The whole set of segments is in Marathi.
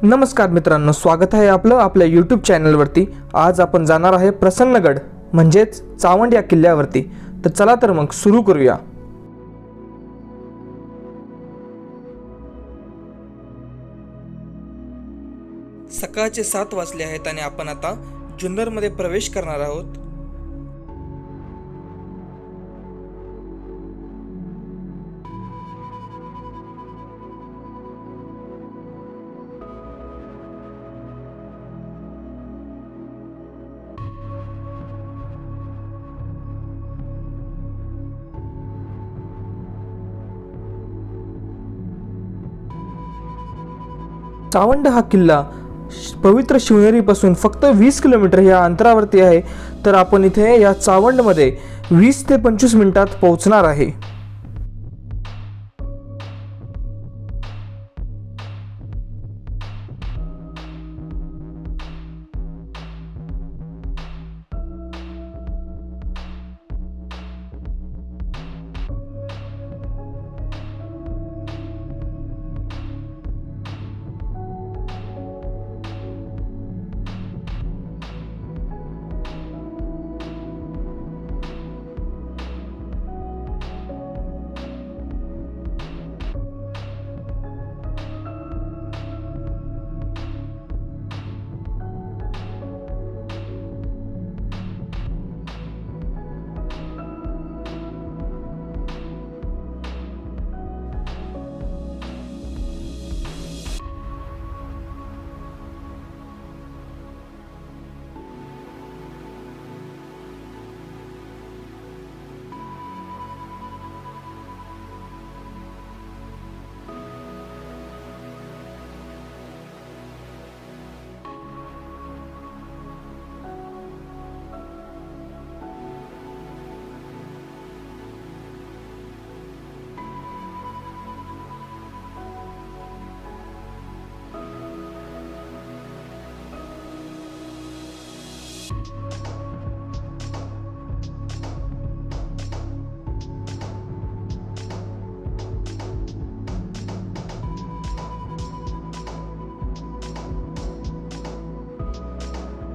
नमस्कार मित्रांनो, स्वागत आहे आपलं आपल्या यूट्यूब चॅनलवरती। आज आपण जाणार आहे प्रसन्नगड म्हणजेच चावंड या किल्ल्यावरती। तर चला तर मग सुरू करूया। सकाळचे 7 वाजले आहेत आणि आपण आता जुन्नरमध्ये प्रवेश करणार आहोत। चावंड हा किल्ला पवित्र शिवनेरीपासून फक्त 20 किलोमीटर या अंतरावरती आहे। तर आपण इथे या चावंडमध्ये 20 ते 25 मिनिटात पोहोचणार आहे।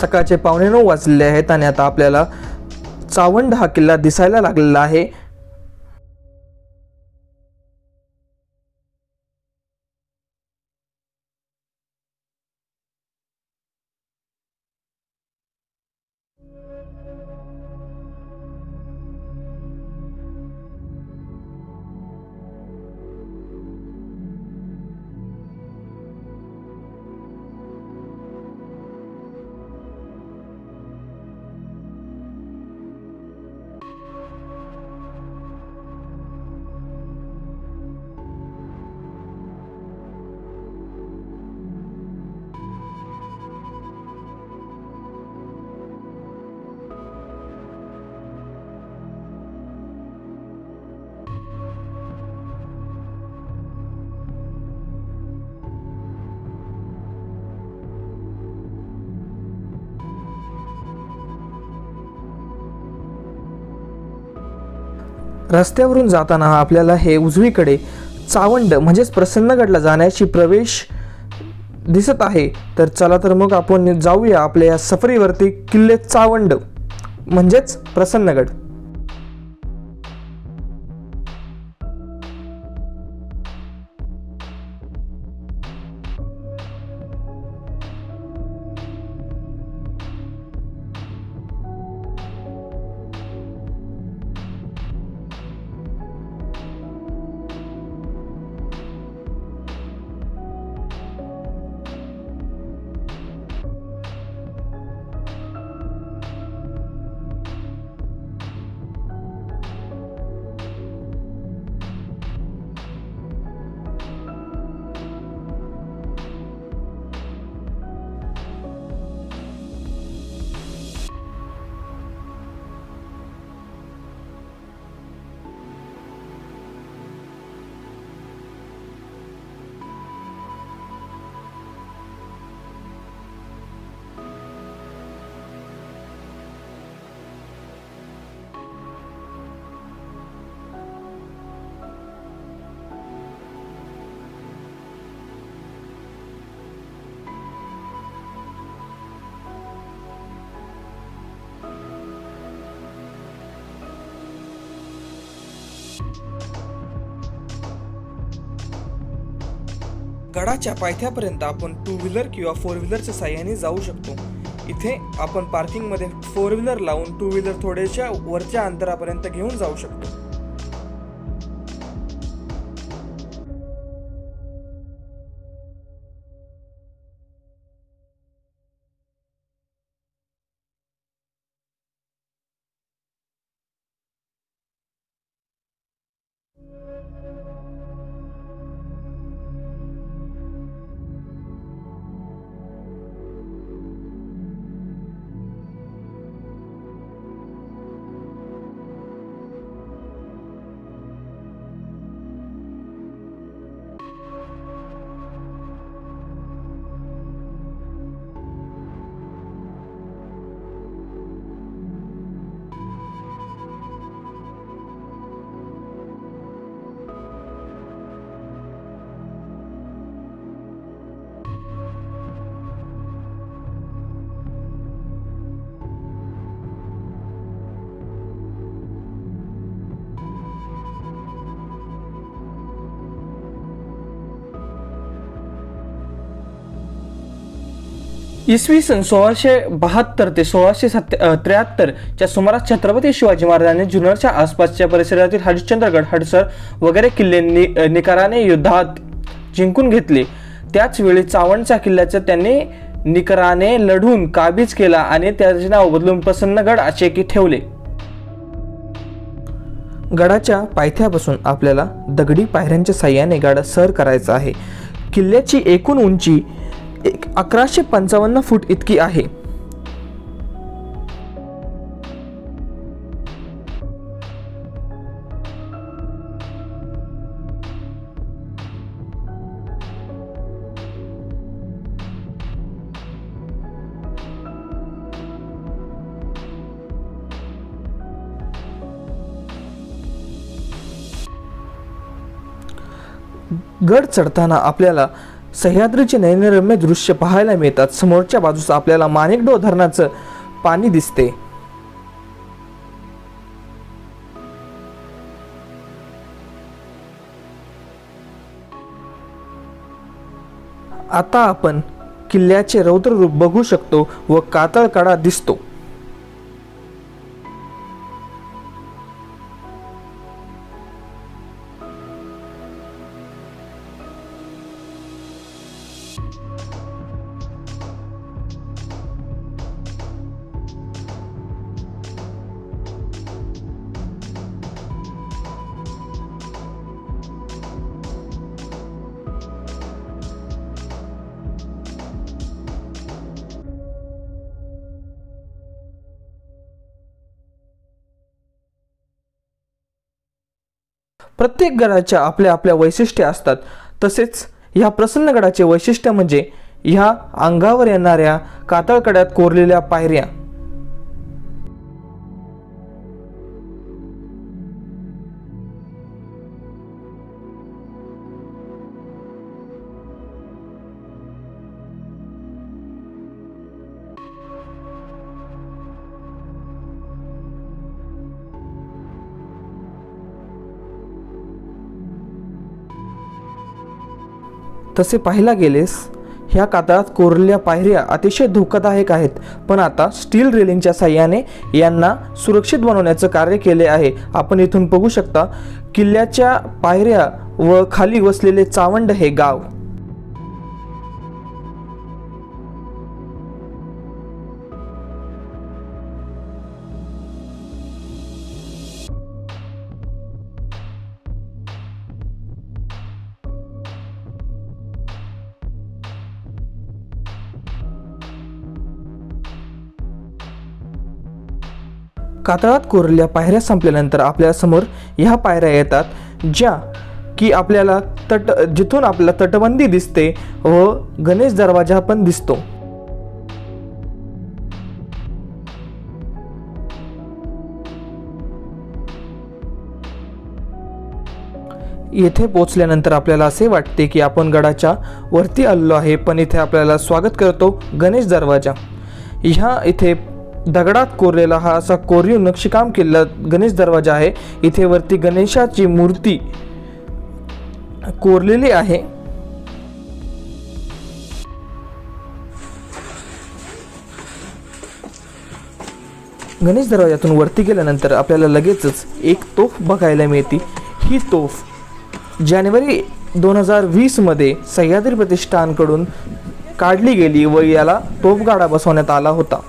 सकाळचे 9:15 वाजलेले आहेत आणि आता आपल्याला चावंड हा किल्ला दिसायला लागलेला आहे। रस्त्यावरून जाताना आपल्याला हे उजवीकडे चावंड म्हणजेच प्रसन्नगडला जाण्याची प्रवेश दिसत आहे। तर चला तर मग आपण जाऊया आपल्या या सफरीवरती किल्ले चावंड म्हणजेच प्रसन्नगड। गडाच्या पायथ्यापर्यंत आपण 2 व्हीलर किंवा 4 व्हीलरच्या साहाय्याने जाऊ शकतो। इथे आपण पार्किंगमध्ये 4 व्हीलर लावून 2 व्हीलर थोड्याशा वरच्या अंतरापर्यंत घेऊन जाऊ शकतो। इसवी सन 1672 ते 1673 च्या सुमारास छत्रपती शिवाजी महाराजांनी जुन्नरच्या आसपासच्या परिसरातील हरिश्चंद्रगड, हडसर वगैरे किल्ले निकराने युद्धात जिंकून घेतले। त्याच वेळी चावंडच्या किल्ल्याचा त्यांनी निकराने लढून काबीज केला आणि त्याचे नाव बदलून प्रसन्नगड असे की ठेवले। गडाच्या पायथ्यापासून आपल्याला दगडी पायऱ्यांच्या साहाय्याने गड सर करायचा आहे। किल्ल्याची एकूण उंची 1155 फूट इतकी आहे। गड चढताना आपल्याला सह्याद्रीचे नयनरम्य दृश्य पाहायला मिळतात। समोरच्या बाजूस आपल्याला माणिकडोह धरणाचं पाणी दिसते। आता आपण किल्ल्याचे रौद्र रूप बघू शकतो व कातळकडा दिसतो। प्रत्येक गडाच्या आपल्या आपल्या वैशिष्ट्ये असतात। तसेच ह्या प्रसन्नगडाचे वैशिष्ट्य म्हणजे ह्या अंगावर येणाऱ्या कातळकड्यात कोरलेल्या पायऱ्या। तसे पाहायला गेलेस ह्या कातळात कोरलेल्या पायऱ्या अतिशय धोकादायक आहेत, पण आता स्टील रेलिंगच्या साहाय्याने यांना सुरक्षित बनवण्याचं कार्य केले आहे। आपण इथून बघू शकता किल्ल्याच्या पायऱ्या व खाली वसलेले चावंड हे गाव। कातळात कोरलेल्या पायऱ्या संपल्यानंतर आपल्या समोर ह्या पायऱ्या येतात ज्या की आपल्याला जिथून आपल्याला तटबंदी दिसते व गणेश दरवाजा पण दिसतो। येथे पोहोचल्यानंतर आपल्याला असे वाटते की आपण गडाच्या वरती आलो आहे, पण इथे आपल्याला स्वागत करतो गणेश दरवाजा। ह्या इथे दगडात कोरलेला हा असा कोरीव नक्षीकाम केलेला गणेश दरवाजा आहे। इथे वरती गणेशाची मूर्ती कोरलेली आहे। गणेश दरवाजातून वरती गेल्यानंतर आपल्याला लगेचच एक तोफ बघायला मिळते। ही तोफ जानेवारी 2020 मध्ये सह्याद्री प्रतिष्ठानकडून काढली गेली व याला तोफगाडा बसवण्यात आला होता।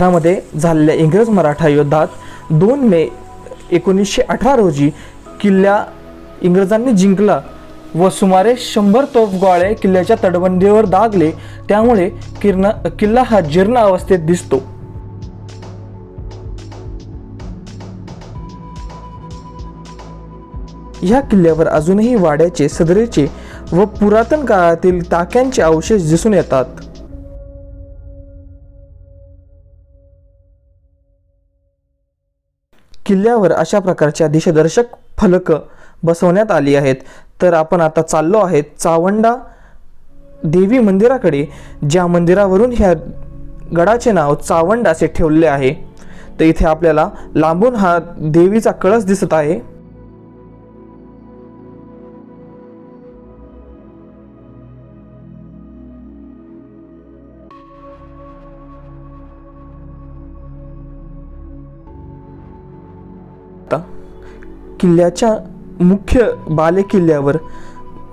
मध्ये झालेल्या इंग्रज मराठा युद्धात 2 मे 1918 रोजी किल्ला इंग्रजांनी जिंकला व सुमारे 100 तोफगोळे किल्ल्याच्या तटबंदीवर दागले, त्यामुळे किल्ला हा जीर्ण अवस्थेत दिसतो। या किल्ल्यावर अजूनही वाड्याचे, सदरेचे व पुरातन काळातील टाक्यांचे अवशेष दिसून येतात। किल्ल्यावर अशा प्रकारच्या दिशादर्शक फलक बसवण्यात आली आहेत। तर आपण आता चाललो आहेत चावंडा देवी मंदिराकडे, ज्या मंदिरावरून ह्या गडाचे नाव चावंड असे ठेवले आहे। तर इथे आपल्याला लांबून हा देवीचा कळस दिसत आहे। किल्ल्याच्या मुख्य बालेकिल्ल्यावर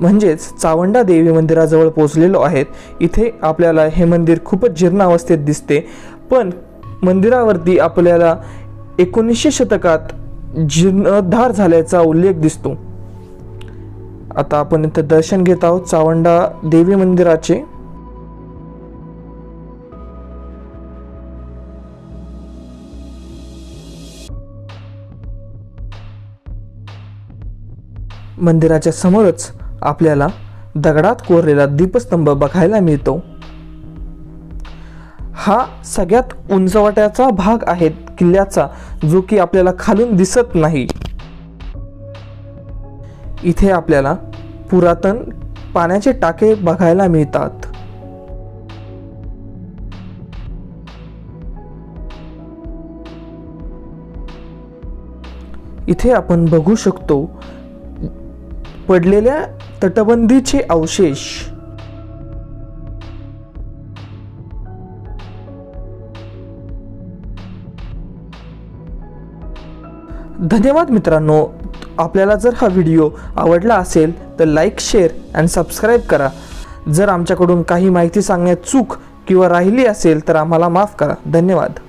म्हणजेच चावंडा देवी मंदिराजवळ पोहोचलेलो आहेत। इथे आपल्याला हे मंदिर खूपच जीर्ण अवस्थेत दिसते, पण मंदिरावरती आपल्याला 1900 शतकात जीर्णोद्धार झाल्याचा उल्लेख दिसतो। आता आपण इथे दर्शन घेत आहोत चावंडा देवी मंदिराचे। मंदिराच्या समोरच आपल्याला दगडात कोरलेला दीपस्तंभ बघायला मिळतो। हा सगळ्यात उंचवट्याचा भाग आहे किल्ल्याचा, जो की आपल्याला खालून दिसत नाही। इथे आपल्याला पुरातन पाण्याचे टाके बघायला मिळतात। इथे आपण बघू शकतो पडलेल्या तटबंदीचे अवशेष। धन्यवाद मित्रांनो, आपल्याला जर हा व्हिडिओ आवडला असेल तर लाईक, शेअर आणि सबस्क्राईब करा। जर आमच्याकडून काही माहिती सांगण्यात चूक किंवा राहिली असेल तर आम्हाला माफ करा। धन्यवाद।